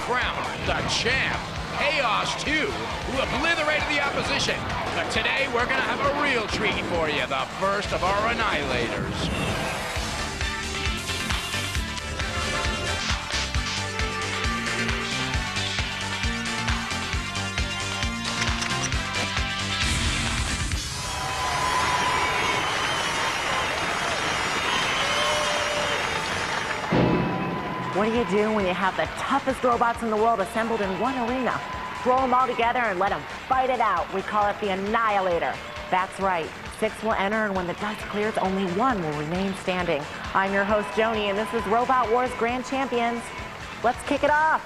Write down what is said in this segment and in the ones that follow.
crowned the champ, Chaos 2, who obliterated the opposition. But today, we're going to have a real treat for you, the first of our Annihilators. What do you do when you have the toughest robots in the world assembled in one arena? Throw them all together and let them fight it out. We call it the Annihilator. That's right. 6 will enter, and when the dust clears, only 1 will remain standing. I'm your host, Joni, and this is Robot Wars Grand Champions. Let's kick it off.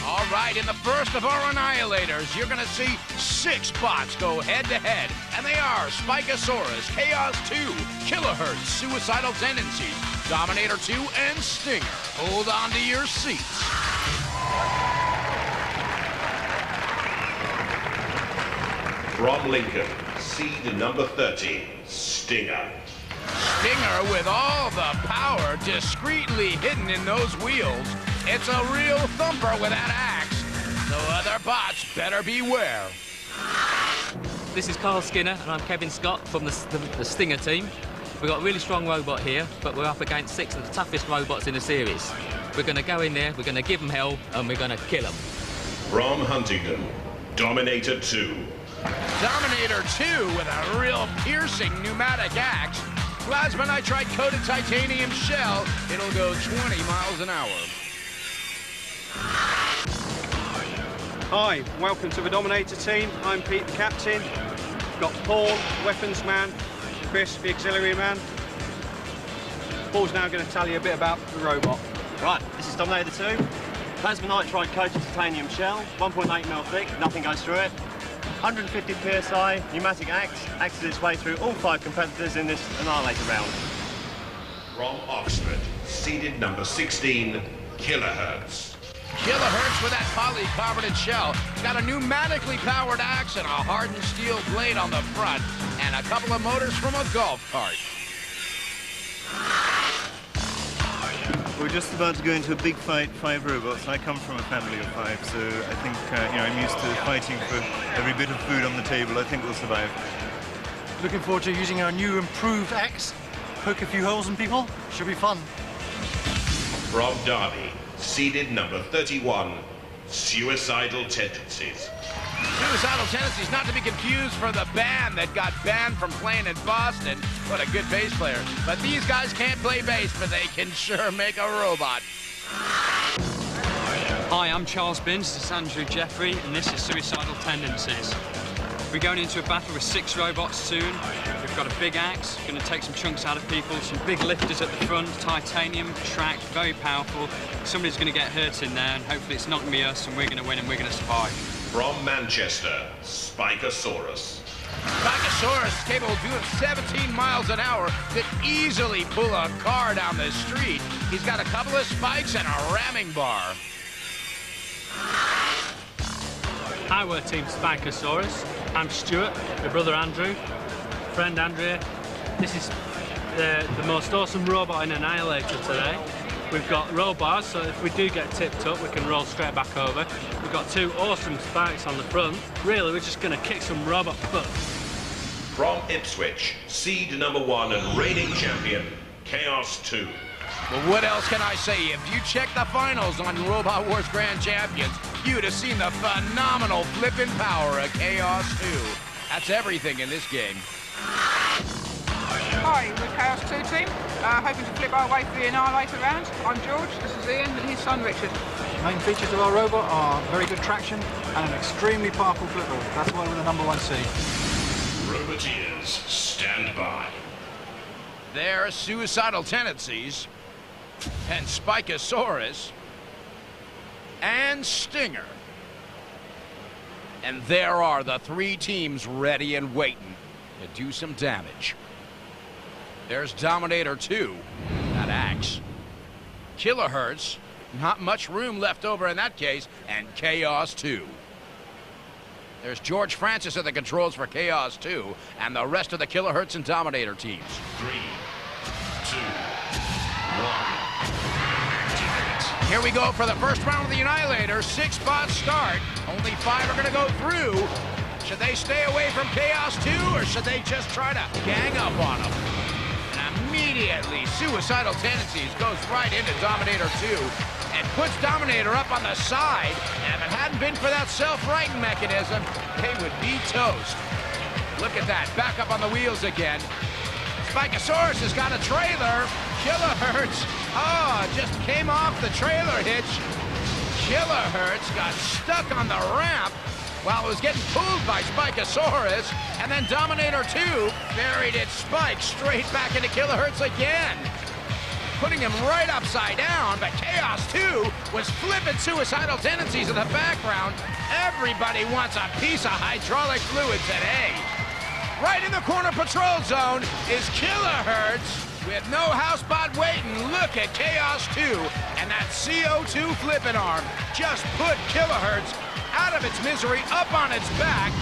All right, in the first of our Annihilators, you're going to see 6 bots go head-to-head. And they are Spikasaurus, Chaos 2, Killerhurtz, Suicidal Tendencies, Dominator 2, and Stinger. Hold on to your seats. From Lincoln, seed number 30, Stinger. Stinger with all the power discreetly hidden in those wheels. It's a real thumper with that axe. So other bots better beware. This is Carl Skinner, and I'm Kevin Scott from the Stinger team. We've got a really strong robot here, but we're up against 6 of the toughest robots in the series. We're going to go in there, we're going to give them hell, and we're going to kill them. From Huntington, Dominator 2. Dominator 2 with a real piercing pneumatic axe. Plasma nitride coated titanium shell. It'll go 20 miles an hour. Hi, welcome to the Dominator team. I'm Pete, the captain. We've got Paul, weapons man, Chris, the auxiliary man. Paul's now going to tell you a bit about the robot. Right, this is Dominator 2. Plasma nitride coated titanium shell, 1.8mm thick, nothing goes through it. 150 psi, pneumatic axe, axes its way through all 5 competitors in this Annihilator round. From Oxford, seeded number 16, Killerhurtz. Killerhurtz with that polycarbonate shell. It's got a pneumatically powered axe and a hardened steel blade on the front, and a couple of motors from a golf cart. We're just about to go into a big fight, 5 robots. I come from a family of 5, so I think I'm used to fighting for every bit of food on the table. I think we'll survive. Looking forward to using our new improved axe. Poke a few holes in people. Should be fun. From Derby, seeded number 31, Suicidal Tendencies. Suicidal Tendencies, not to be confused for the band that got banned from playing in Boston. What a good bass player. But these guys can't play bass, but they can sure make a robot. Hi, I'm Charles Binns, this is Andrew Jeffrey, and this is Suicidal Tendencies. We're going into a battle with 6 robots soon. We've got a big axe, going to take some chunks out of people, some big lifters at the front, titanium, track, very powerful. Somebody's going to get hurt in there, and hopefully it's not going to be us, and we're going to win, and we're going to survive. From Manchester, Spikasaurus. Spikasaurus is capable of doing 17 miles an hour, could easily pull a car down the street. He's got a couple of spikes and a ramming bar. Hi, we're Team Spikasaurus. I'm Stuart, my brother Andrew, friend Andrea. This is the most awesome robot in Annihilator today. We've got roll bars, so if we do get tipped up, we can roll straight back over. We've got 2 awesome spikes on the front. Really, we're just going to kick some robot butt. From Ipswich, seed number 1 and reigning champion, Chaos 2. Well, what else can I say? If you check the finals on Robot Wars Grand Champions, you'd have seen the phenomenal flipping power of Chaos 2. That's everything in this game. Hi, we're Chaos 2 team, hoping to flip our way through the Annihilator round. I'm George, this is Ian, and his son Richard. Main features of our robot are very good traction and an extremely powerful flipper. That's why we're the #1 seed. Roboteers, stand by. There are Suicidal Tendencies, and Spikasaurus, and Stinger. And there are the 3 teams ready and waiting to do some damage. There's Dominator 2, that axe. Killerhurtz, not much room left over in that case, and Chaos 2. There's George Francis at the controls for Chaos 2, and the rest of the Killerhurtz and Dominator teams. 3, 2, 1. Here we go for the first round of the Annihilator. 6 spots start. Only 5 are going to go through. Should they stay away from Chaos 2, or should they just try to gang up on them? And immediately, Suicidal Tendencies goes right into Dominator 2 and puts Dominator up on the side. And if it hadn't been for that self-righting mechanism, they would be toast. Look at that, back up on the wheels again. Spikasaurus has got a trailer. Killerhurtz, just came off the trailer hitch. Killerhurtz got stuck on the ramp while it was getting pulled by Spikasaurus, and then Dominator 2 buried its spike straight back into Killerhurtz again, putting him right upside down. But Chaos 2 was flipping Suicidal Tendencies in the background. Everybody wants a piece of hydraulic fluid today. Right in the corner patrol zone is Killerhurtz with no house spot waiting. Look at Chaos 2, and that CO2 flipping arm just put Killerhurtz out of its misery, up on its back,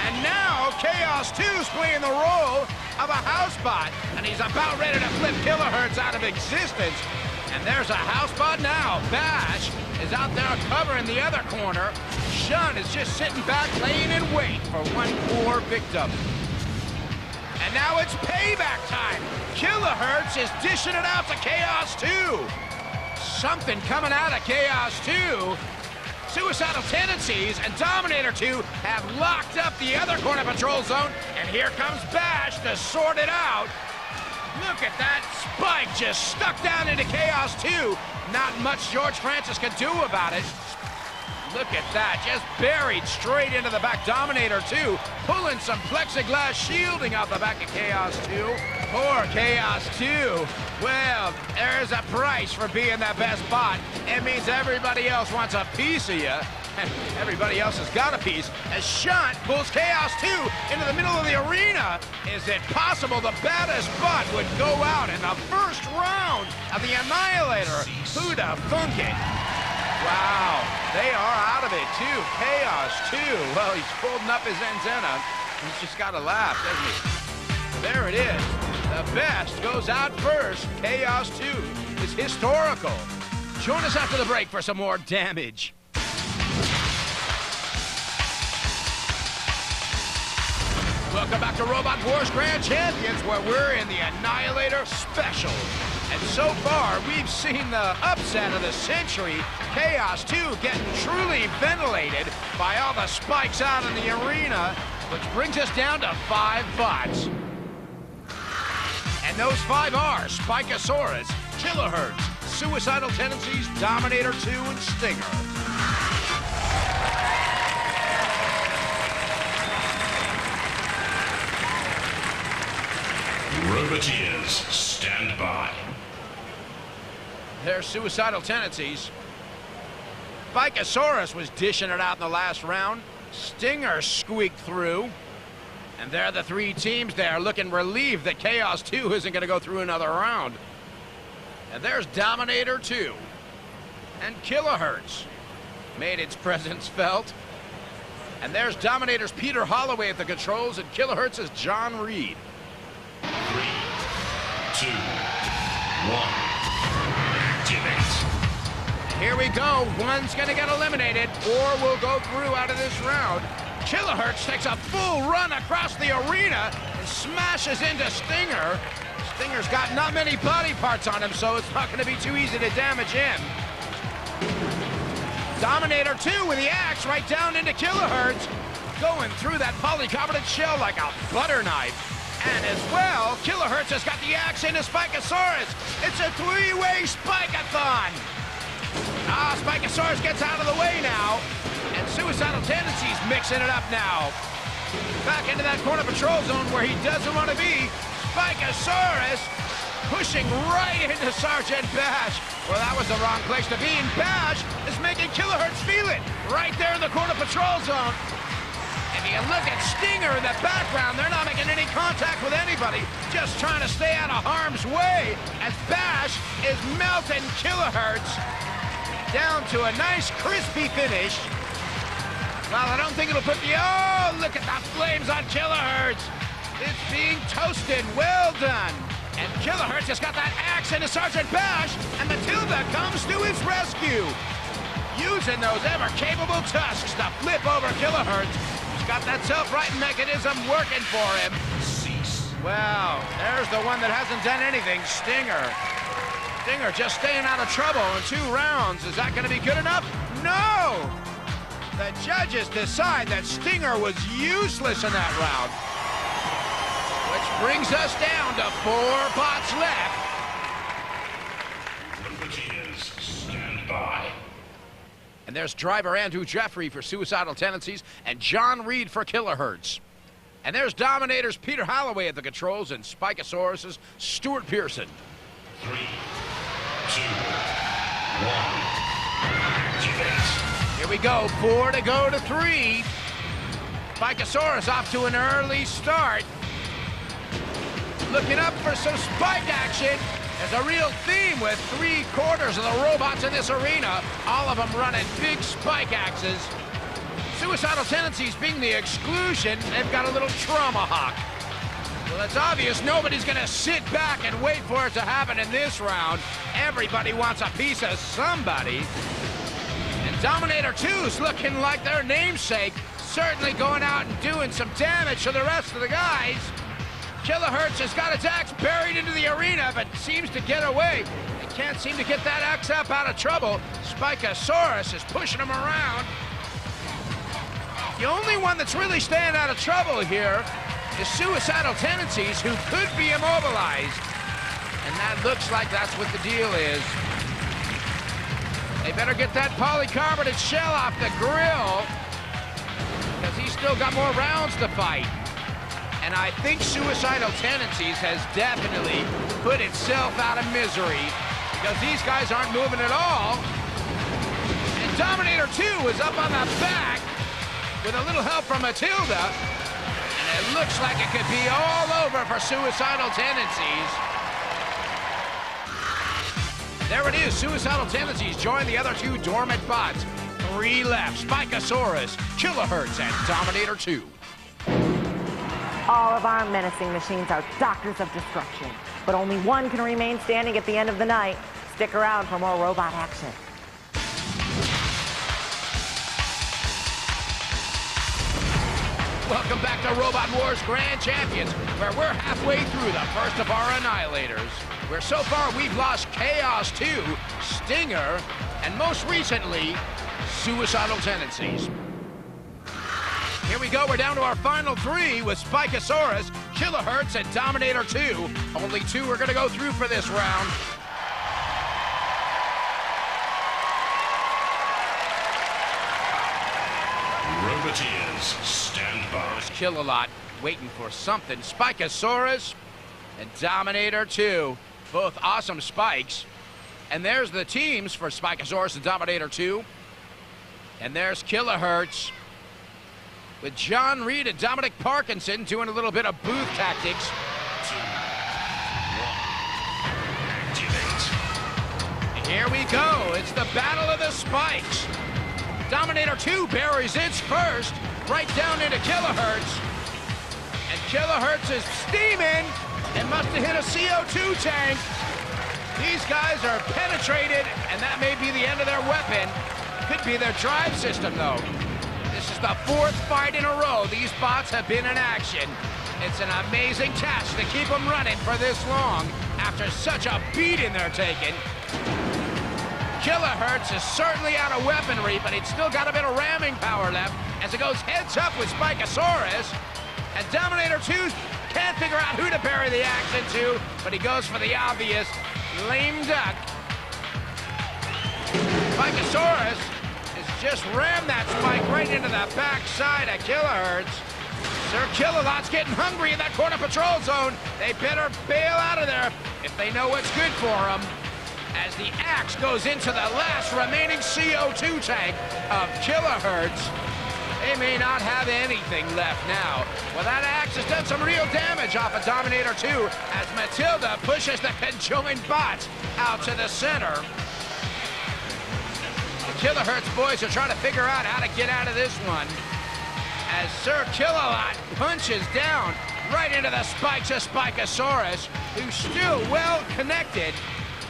and now Chaos 2's playing the role of a housebot, and he's about ready to flip Killerhurtz out of existence. And there's a housebot now. Bash is out there covering the other corner. Shun is just sitting back, laying in wait for one poor victim. And now it's payback time. Killerhurtz is dishing it out to Chaos 2. Something coming out of Chaos 2. Suicidal Tendencies and Dominator 2 have locked up the other corner patrol zone, and here comes Bash to sort it out. Look at that spike just stuck down into Chaos 2. Not much George Francis can do about it. Look at that, just buried straight into the back. Dominator 2 pulling some plexiglass shielding out the back of Chaos 2. Poor Chaos 2. Well, there's a price for being the best bot. It means everybody else wants a piece of you. And everybody else has got a piece. As Shunt pulls Chaos 2 into the middle of the arena. Is it possible the baddest bot would go out in the first round of the Annihilator? Who'd have thunk it? Wow, they are out of it too. Chaos 2. Well, he's folding up his antenna. He's just got to laugh, doesn't he? There it is. The best goes out first. Chaos 2 is historical. Join us after the break for some more damage. Welcome back to Robot Wars Grand Champions, where we're in the Annihilator Special. And so far, we've seen the upset of the century. Chaos 2 getting truly ventilated by all the spikes out in the arena, which brings us down to 5 bots. And those 5 are Spikasaurus, Killerhurtz, Suicidal Tendencies, Dominator 2, and Stinger. Roboteers, stand by. There's Suicidal Tendencies. Spikasaurus was dishing it out in the last round. Stinger squeaked through. And there are the 3 teams there looking relieved that Chaos 2 isn't going to go through another round. And there's Dominator 2. And Killerhurtz made its presence felt. And there's Dominator's Peter Holloway at the controls, and Killerhurtz's John Reed. 3, 2, 1. Here we go. One's going to get eliminated, or will go through out of this round. Killerhurtz takes a full run across the arena and smashes into Stinger. Stinger's got not many body parts on him, so it's not going to be too easy to damage him. Dominator 2 with the axe right down into Killerhurtz, going through that polycarbonate shell like a butter knife. And as well, Killerhurtz has got the axe into Spikasaurus. It's a 3-way Spikathon. Spikasaurus gets out of the way now. And Suicidal Tendencies mixing it up now. Back into that corner patrol zone where he doesn't want to be. Spikasaurus pushing right into Sergeant Bash. Well, that was the wrong place to be. And Bash is making Killerhurtz feel it right there in the corner patrol zone. If you look at Stinger in the background, they're not making any contact with anybody, just trying to stay out of harm's way as Bash is melting Killerhurtz down to a nice crispy finish. Well, I don't think it'll put the... Oh, look at the flames on Killerhurtz. It's being toasted. Well done. And Killerhurtz has got that axe into Sergeant Bash, and Matilda comes to his rescue. Using those ever-capable tusks to flip over Killerhurtz. He's got that self-righting mechanism working for him. Well, there's the one that hasn't done anything, Stinger. Stinger just staying out of trouble in 2 rounds. Is that going to be good enough? No! The judges decide that Stinger was useless in that round. Which brings us down to 4 bots left. Volunteers, stand by. And there's driver Andrew Jeffrey for Suicidal Tendencies and John Reed for Killerhurtz. And there's Dominator's Peter Holloway at the controls and Spikasaurus' Stuart Pearson. 3, 2, 1. Activate. Here we go, 4 to go to 3. Spikasaurus off to an early start. Looking up for some spike action. There's a real theme with 3/4 of the robots in this arena, all of them running big spike axes. Suicidal Tendencies being the exclusion, they've got a little trauma hawk. Well, it's obvious nobody's gonna sit back and wait for it to happen in this round. Everybody wants a piece of somebody. And Dominator 2's looking like their namesake, certainly going out and doing some damage to the rest of the guys. Killerhurtz has got his axe buried into the arena, but seems to get away. They can't seem to get that axe up out of trouble. Spikasaurus is pushing him around. The only one that's really staying out of trouble here is Suicidal Tendencies, who could be immobilized. And that looks like that's what the deal is. They better get that polycarbonate shell off the grill, because he's still got more rounds to fight. And I think Suicidal Tendencies has definitely put itself out of misery, because these guys aren't moving at all. And Dominator 2 is up on the back with a little help from Matilda. And it looks like it could be all over for Suicidal Tendencies. There it is, Suicidal Tendencies join the other 2 dormant bots. 3 left, Spikasaurus, Killerhurtz, and Dominator 2. All of our menacing machines are doctors of destruction, but only one can remain standing at the end of the night. Stick around for more robot action. Welcome back to Robot Wars Grand Champions, where we're halfway through the first of our Annihilators, where so far we've lost Chaos 2, Stinger, and most recently, Suicidal Tendencies. Here we go, we're down to our final 3 with Spikasaurus, Killerhurtz, and Dominator 2. Only 2 are gonna go through for this round. Roboteers, stand by. Kill-A-Lot waiting for something. Spikasaurus and Dominator 2, both awesome spikes. And there's the teams for Spikasaurus and Dominator 2. And there's Killerhurtz with John Reed and Dominic Parkinson doing a little bit of booth tactics. 2, 1, activate. And here we go. It's the battle of the spikes. Dominator 2 buries its first right down into Killerhurtz. And Killerhurtz is steaming and must have hit a CO2 tank. These guys are penetrated, and that may be the end of their weapon. Could be their drive system, though. This is the 4th fight in a row these bots have been in action. It's an amazing task to keep them running for this long after such a beating they're taking. Killerhurtz is certainly out of weaponry, but it's still got a bit of ramming power left as it goes heads up with Spikasaurus. And Dominator 2 can't figure out who to bury the axe into, but he goes for the obvious lame duck. Spikasaurus has just rammed that spike right into the backside of Killerhurtz. Sir Kill-A-Lot's getting hungry in that corner patrol zone. They better bail out of there if they know what's good for them. As the axe goes into the last remaining CO2 tank of Killerhurtz. They may not have anything left now. Well, that axe has done some real damage off of Dominator 2 as Matilda pushes the conjoined bots out to the center. The Killerhurtz boys are trying to figure out how to get out of this one. As Sir Kill-A-Lot punches down right into the spikes of Spikasaurus, who's still well connected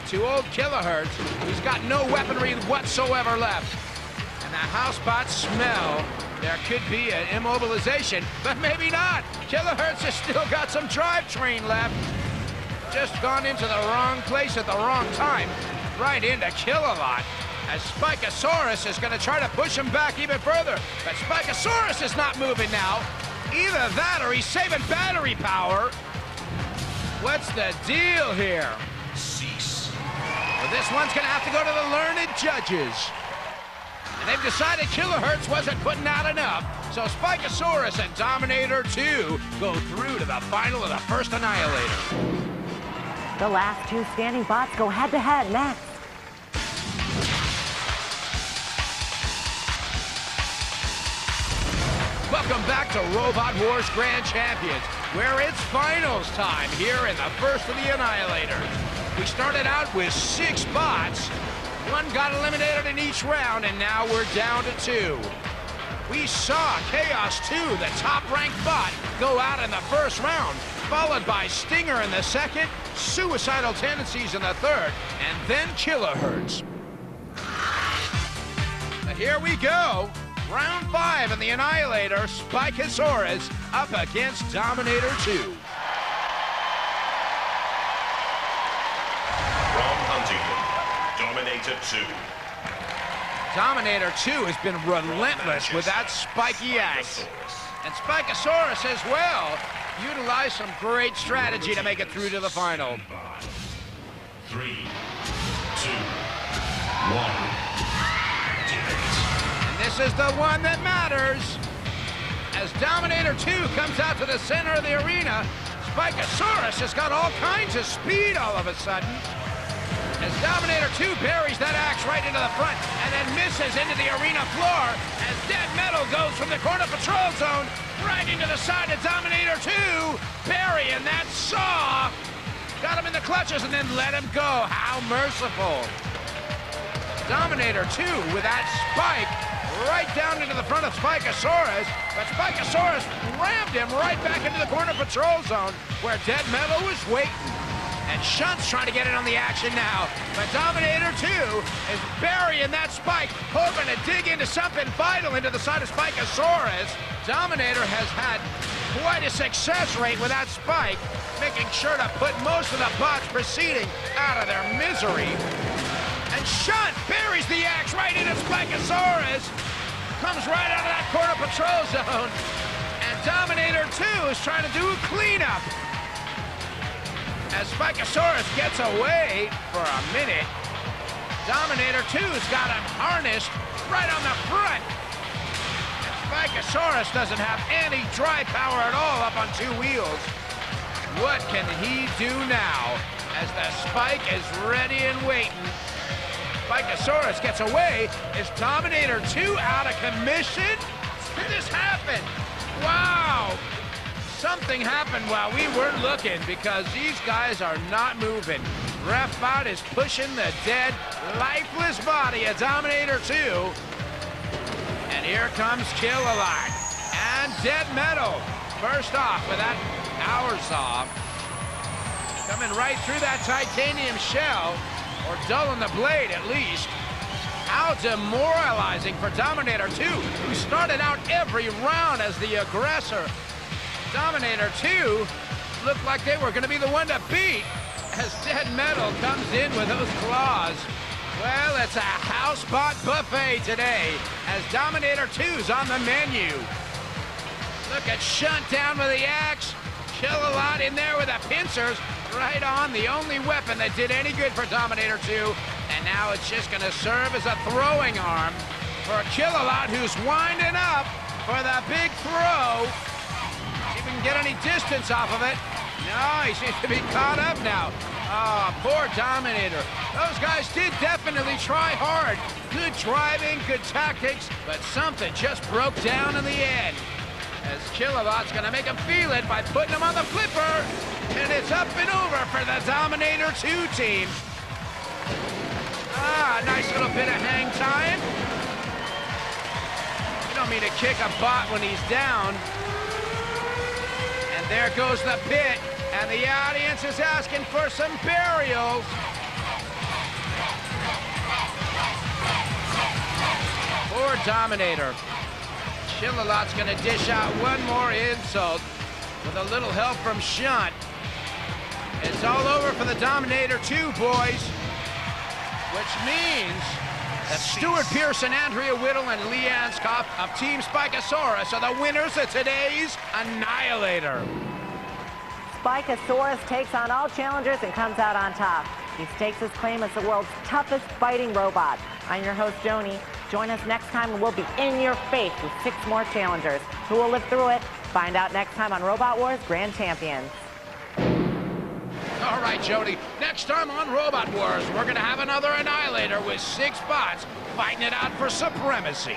to old Killerhurtz, who's got no weaponry whatsoever left. And the housebots smell there could be an immobilization, but maybe not. Killerhurtz has still got some drivetrain left. Just gone into the wrong place at the wrong time, right into Killalot. As Spikasaurus is going to try to push him back even further, but Spikasaurus is not moving now. Either that or he's saving battery power. What's the deal here? Cease. Well, this one's going to have to go to the learned judges. And they've decided Killerhurtz wasn't putting out enough, so Spikasaurus and Dominator 2 go through to the final of the first Annihilator. The last two standing bots go head-to-head next. Welcome back to Robot Wars Grand Champions, where it's finals time here in the first of the Annihilators. We started out with 6 bots. One got eliminated in each round, and now we're down to 2. We saw Chaos 2, the top-ranked bot, go out in the first round, followed by Stinger in the second, Suicidal Tendencies in the third, and then Killerhurtz. Here we go. Round 5 in the Annihilator, Spikasaurus up against Dominator 2. From Huntington, Dominator 2. Dominator 2 has been relentless with that spiky axe. And Spikasaurus as well utilized some great strategy to make it through to the final. 3, 2, 1. This is the one that matters. As Dominator 2 comes out to the center of the arena, Spikasaurus has got all kinds of speed all of a sudden. As Dominator 2 buries that axe right into the front and then misses into the arena floor as Dead Metal goes from the corner patrol zone right into the side of Dominator 2, burying that saw. Got him in the clutches and then let him go. How merciful. Dominator 2 with that spike right down into the front of Spikasaurus, but Spikasaurus rammed him right back into the corner patrol zone where Dead Metal was waiting. And Shunt's trying to get in on the action now, but Dominator 2 is burying that spike, hoping to dig into something vital into the side of Spikasaurus. Dominator has had quite a success rate with that spike, making sure to put most of the bots preceding out of their misery. And Shunt buries the axe right into Spikasaurus. Comes right out of that corner patrol zone. And Dominator 2 is trying to do a cleanup. As Spikasaurus gets away for a minute, Dominator 2's got him harnessed right on the front. And Spikasaurus doesn't have any drive power at all up on 2 wheels. What can he do now as the spike is ready and waiting? Spikasaurus gets away. Is Dominator 2 out of commission? Did this happen? Wow! Something happened while we weren't looking because these guys are not moving. Refbot is pushing the dead, lifeless body of Dominator 2. And here comes Killalot. And Dead Metal. First off with that power saw. Coming right through that titanium shell. Or dulling the blade, at least. How demoralizing for Dominator 2, who started out every round as the aggressor. Dominator 2 looked like they were going to be the one to beat as Dead Metal comes in with those claws. Well, it's a housebot buffet today as Dominator 2's on the menu. Look at Shunt down with the axe. Killalot in there with the pincers. Right on, the only weapon that did any good for Dominator 2. And now it's just going to serve as a throwing arm for Killalot, who's winding up for the big throw. See if we can get any distance off of it. No, he seems to be caught up now. Oh, poor Dominator. Those guys did definitely try hard. Good driving, good tactics, but something just broke down in the end. As Killalot's going to make him feel it by putting him on the flipper. And it's up and over for the Dominator 2 team. Ah, nice little bit of hang time. You don't mean to kick a bot when he's down. And There goes the pit, and the audience is asking for some burials. Poor Dominator. Killerhurtz gonna dish out one more insult with a little help from Shunt. It's all over for the Dominator too, boys. Which means that Stuart Pearson, Andrea Whittle, and Leanne Scott of Team Spikasaurus are the winners of today's Annihilator. Spikasaurus takes on all challengers and comes out on top. He stakes his claim as the world's toughest fighting robot. I'm your host, Joni. Join us next time and we'll be in your face with 6 more challengers. Who will live through it? Find out next time on Robot Wars Grand Champions. All right, Jody. Next time on Robot Wars, we're going to have another Annihilator with 6 bots fighting it out for supremacy.